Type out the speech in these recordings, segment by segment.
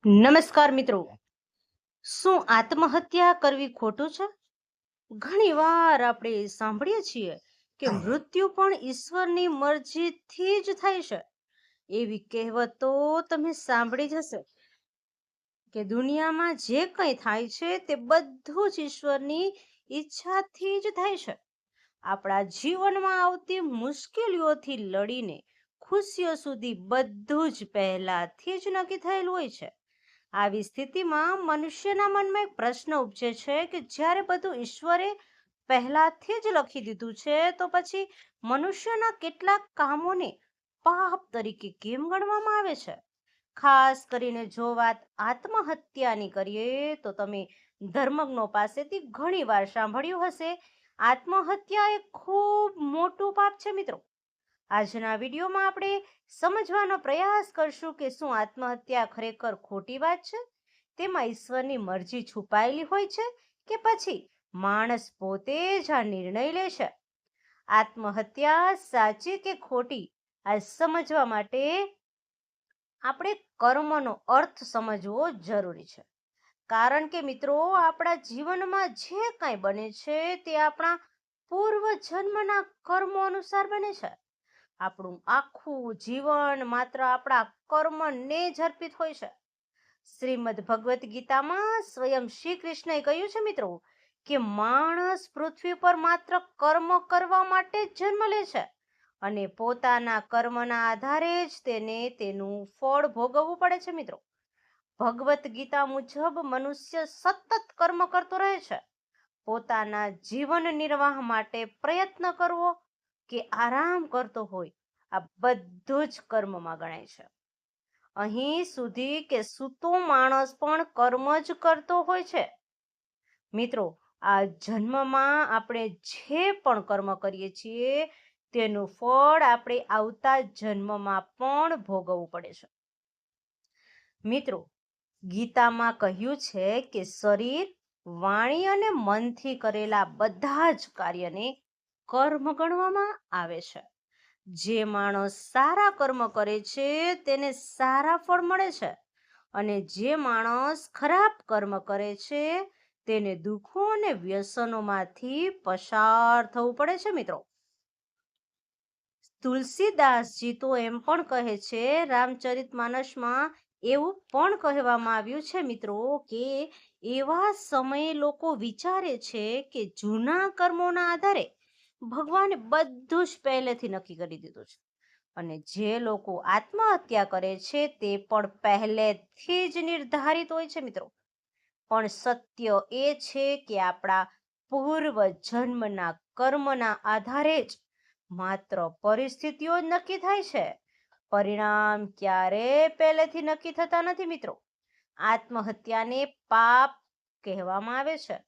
નમસ્કાર મિત્રો, શું આત્મહત્યા કરવી ખોટું છે? ઘણીવાર આપણે સાંભળીએ છીએ કે મૃત્યુ પણ ઈશ્વરની મરજીથી જ થાય છે. એવી કહેવતો તમે સાંભળી જ હશે કે દુનિયામાં જે કંઈ થાય છે તે બધું જ ઈશ્વરની ઈચ્છાથી જ થાય છે. આપણા જીવનમાં આવતી મુશ્કેલીઓથી લડીને ખુશીઓ સુધી બધું જ પહેલાથી જ નક્કી થયેલું હોય છે. આવી સ્થિતિમાં મનુષ્યના મનમાં એક પ્રશ્ન ઉપજે છે કે જ્યારે બધું ઈશ્વરે પહેલાથી જ લખી દીધું છે તો પછી મનુષ્યના કેટલાક કામોને પાપ તરીકે કેમ ગણવામાં આવે છે? ખાસ કરીને જો વાત આત્મહત્યાની કરીએ તો તમે ધર્મજ્ઞો પાસેથી ઘણી વાર સાંભળ્યું હશે, આત્મહત્યા એ ખૂબ મોટું પાપ છે મિત્રો. આજના વિડીયોમાં આપણે સમજવાનો પ્રયાસ કરશું કે શું આત્મહત્યા ખરેખર ખોટી વાત છે, તેમાં ઈશ્વરની મરજી છુપાયેલી હોય છે કે પછી માણસ પોતે જ આ નિર્ણય લે છે. આત્મહત્યા સાચી કે ખોટી આ સમજવા માટે આપણે કર્મનો અર્થ સમજવો જરૂરી છે. કારણ કે મિત્રો, આપણા જીવનમાં જે કાંઈ બને છે તે આપણા પૂર્વ જન્મના કર્મો અનુસાર બને છે. આપણું આખું જીવન માત્ર આપણા કર્મને જ અર્પિત હોય છે. શ્રીમદ ભગવદ્ ગીતામાં સ્વયં શ્રી કૃષ્ણએ કહ્યું છે મિત્રો કે માણસ પૃથ્વી પર માત્ર કર્મ કરવા માટે જ જન્મ લે છે અને પોતાના કર્મના આધારે જ તેને તેનું ફળ ભોગવવું પડે છે મિત્રો. ભગવદ્ ગીતા મુજબ મનુષ્ય સતત કર્મ કરતો રહે છે. પોતાના જીવન નિર્વાહ માટે પ્રયત્ન કરવો કે આરામ કરતો હોય, આ બધું જ કર્મમાં ગણાય છે. અહીં સુધી કે સૂતો માણસ પણ કર્મ જ કરતો હોય છે. મિત્રો, આ જન્મમાં આપણે જે પણ કર્મ કરીએ છીએ તેનું ફળ આપણે આવતા જન્મમાં પણ ભોગવવું પડે છે. મિત્રો, ગીતામાં કહ્યું છે કે શરીર, વાણી અને મનથી કરેલા બધા જ કાર્યને કર્મ ગણવામાં આવે છે. જે માણસ સારા કર્મ કરે છે તેને સારા ફળ મળે છે અને જે માણસ ખરાબ કર્મ કરે છે તેને દુઃખો અને વ્યસનોમાંથી પસાર થવું પડે છે મિત્રો. તુલસીદાસજી તો એમ પણ કહે છે, રામચરિતમાનસમાં એવું પણ કહેવામાં આવ્યું છે મિત્રો કે એવા સમયે લોકો વિચારે છે કે જૂના કર્મોના આધારે ભગવાને બધું જ પહેલેથી નક્કી કરી દીધું છે અને જે લોકો આત્મહત્યા કરે છે તે પણ પહેલેથી જ નિર્ધારિત હોય છે મિત્રો. પણ સત્ય એ છે કે આપણા પૂર્વ જન્મના કર્મના આધારે જ માત્ર પરિસ્થિતિઓ જ નક્કી થાય છે. પરિણામ ક્યારે પહેલેથી નક્કી થતા નથી મિત્રો. આત્મહત્યાને પાપ કહેવામાં આવે છે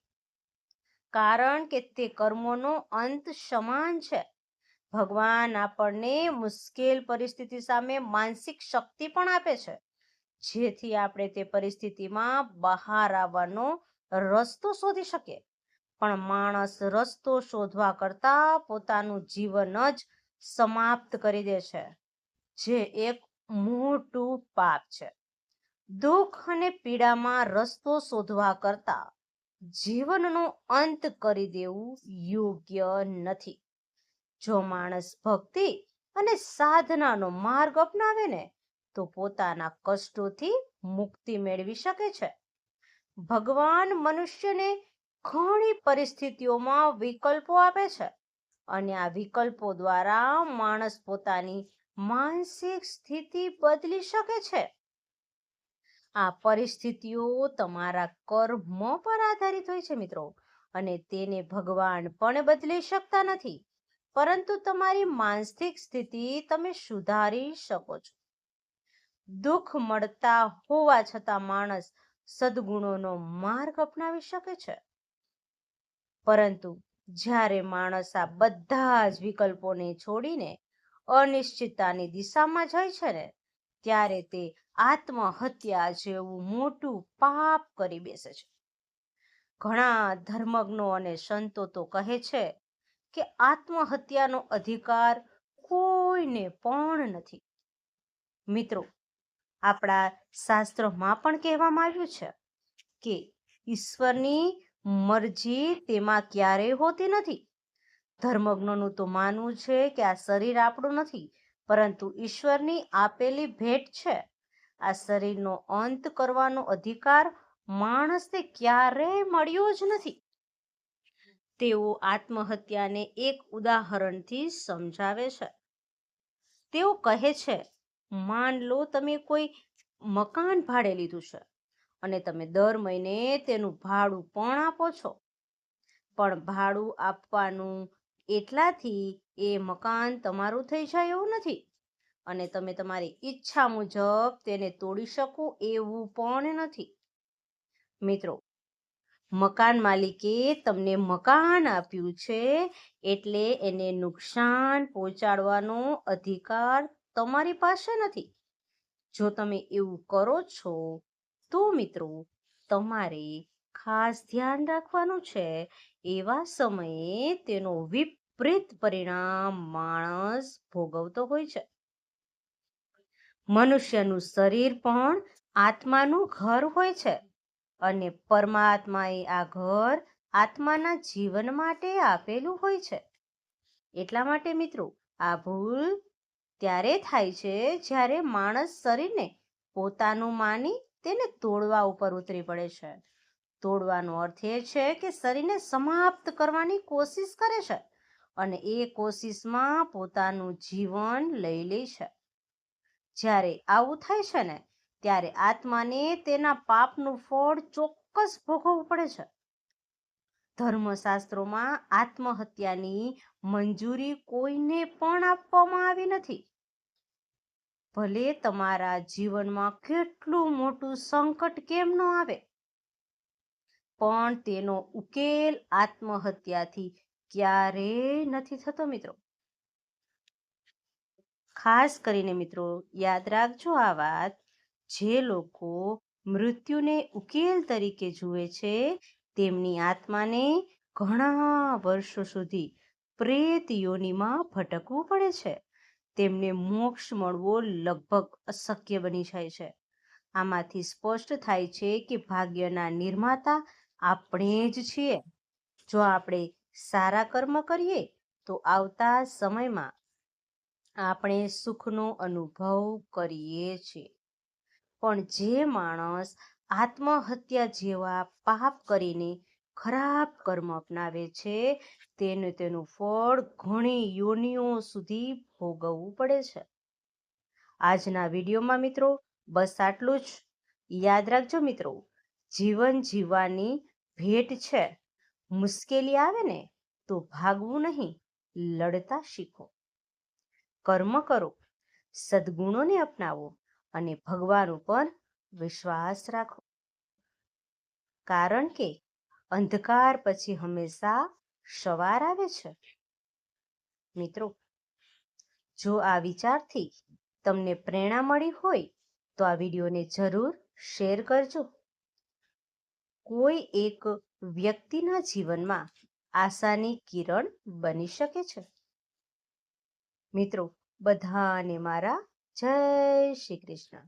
કારણ કે તે કર્મોનો અંત સમાન છે. ભગવાન આપણને મુશ્કેલ પરિસ્થિતિ સામે માનસિક શક્તિ પણ આપે છે જેથી આપણે તે પરિસ્થિતિમાં બહાર આવવાનો રસ્તો શોધી શકીએ. પણ માણસ રસ્તો શોધવા કરતા પોતાનું જીવન જ સમાપ્ત કરી દે છે, જે એક મોટું પાપ છે. દુઃખ અને પીડામાં રસ્તો શોધવા કરતા જીવનનો અંત કરી દેવું યોગ્ય નથી. જો માણસ ભક્તિ અને સાધનાનો માર્ગ અપનાવે ને તો પોતાના કષ્ટોથી મુક્તિ મેળવી શકે છે. ભગવાન મનુષ્યને ઘણી પરિસ્થિતિઓમાં વિકલ્પો આપે છે અને આ વિકલ્પો દ્વારા માણસ પોતાની માનસિક સ્થિતિ બદલી શકે છે. આ પરિસ્થિતિઓ તમારા કર્મ પર આધારિત હોય છે મિત્રો અને તેને ભગવાન પણ બદલી શકતા નથી, પરંતુ તમારી માનસિક સ્થિતિ તમે સુધારી શકો છો. દુઃખ મળતા હોવા છતાં માણસ સદગુણોનો માર્ગ અપનાવી શકે છે. પરંતુ જ્યારે માણસ આ બધા જ વિકલ્પોને છોડીને અનિશ્ચિતતાની દિશામાં જાય છે ને ત્યારે તે આત્મહત્યા જેવું મોટું પાપ કરી બેસે છે. ઘણા ધર્મજ્ઞો અને સંતો તો કહે છે કે આત્મહત્યાનો અધિકાર કોઈને પણ નથી. મિત્રો, આપણા શાસ્ત્રોમાં પણ કહેવામાં આવ્યું છે કે ઈશ્વરની મરજી તેમાં ક્યારેય હોતી નથી. ધર્મજ્ઞોનું તો માનવું છે કે આ શરીર આપણું નથી, પરંતુ ઈશ્વરની આપેલી ભેટ છે. આ શરીરનો અંત કરવાનો અધિકાર માણસને ક્યારેય મળ્યો જ નથી. તેઓ આત્મહત્યાને એક ઉદાહરણથી સમજાવે છે. તેઓ કહે છે, માન લો તમે કોઈ મકાન ભાડે લીધું છે અને તમે દર મહિને તેનું ભાડું પણ આપો છો. પણ ભાડું આપવાનું એટલાથી એ મકાન તમારું થઈ જાય એવું નથી, અને તમે તમારી ઈચ્છા મુજબ તેને તોડી શકો એવું પણ નથી. મિત્રો, મકાન માલિકે તમને મકાન આપ્યું છે એટલે એને નુકસાન પહોંચાડવાનો અધિકાર તમારી પાસે નથી. જો તમે એવું કરો છો તો મિત્રો, તમારે ખાસ ધ્યાન રાખવાનું છે, એવા સમયે તેનો વિપરીત પરિણામ માણસ ભોગવતો હોય છે. મનુષ્યનું શરીર પણ આત્માનું ઘર હોય છે, અને પરમાત્માએ આ ઘર આત્માના જીવન માટે આપેલું હોય છે. એટલા માટે મિત્રો, આ ભૂલ ત્યારે થાય છે જ્યારે માણસ શરીરને પોતાનું માની તેને તોડવા ઉપર ઉતરી પડે છે. તોડવાનો અર્થ એ છે કે શરીરને સમાપ્ત કરવાની કોશિશ કરે છે અને એ કોશિશમાં પોતાનું જીવન લઈ લે છે. જ્યારે આવું થાય છે ને, ત્યારે આત્માને તેના પાપનું ફળ ચોક્કસ ભોગવવું પડે છે. ધર્મશાસ્ત્રોમાં આત્મહત્યાની મંજૂરી કોઈને પણ આપવામાં આવી નથી. ભલે તમારા જીવનમાં કેટલું મોટું સંકટ કેમ ન આવે, પણ તેનો ઉકેલ આત્મહત્યાથી ક્યારેય નથી થતો મિત્રો. ખાસ કરીને મિત્રો, યાદ રાખજો આ વાત. જે લોકો મૃત્યુને ઉકેલ તરીકે જુએ છે, તેમની આત્માને ઘણા વર્ષો સુધી પ્રેત યોનિમાં ભટકવું પડે છે. તેમને મોક્ષ મળવો લગભગ અશક્ય બની જાય છે. આમાંથી સ્પષ્ટ થાય છે કે ભાગ્યના નિર્માતા આપણે જ છીએ. જો આપણે સારા કર્મ કરીએ તો આવતા સમયમાં આપણે સુખનો અનુભવ કરીએ છીએ. પણ જે માણસ આત્મહત્યા જેવા પાપ કરીને ખરાબ કર્મ અપનાવે છે, તેને તેનું ફળ ઘણી યોનિઓ સુધી ભોગવવું પડે છે. આજના વિડીયોમાં મિત્રો બસ આટલું જ. યાદ રાખજો મિત્રો, જીવન જીવવાની ભેટ છે. મુશ્કેલી આવે ને તો ભાગવું નહીં, લડતા શીખો. કર્મ કરો, સદ્ગુણોને અપનાવો અને ભગવાન ઉપર વિશ્વાસ રાખો. કારણ કે અંધકાર પછી હંમેશા સવાર આવે છે. મિત્રો, જો આ વિચારથી તમને પ્રેરણા મળી હોય તો આ વિડીયોને જરૂર શેર કરજો. કોઈ એક વ્યક્તિના જીવનમાં આશાની કિરણ બની શકે છે. મિત્રો, બધાને મારા જય શ્રી કૃષ્ણ.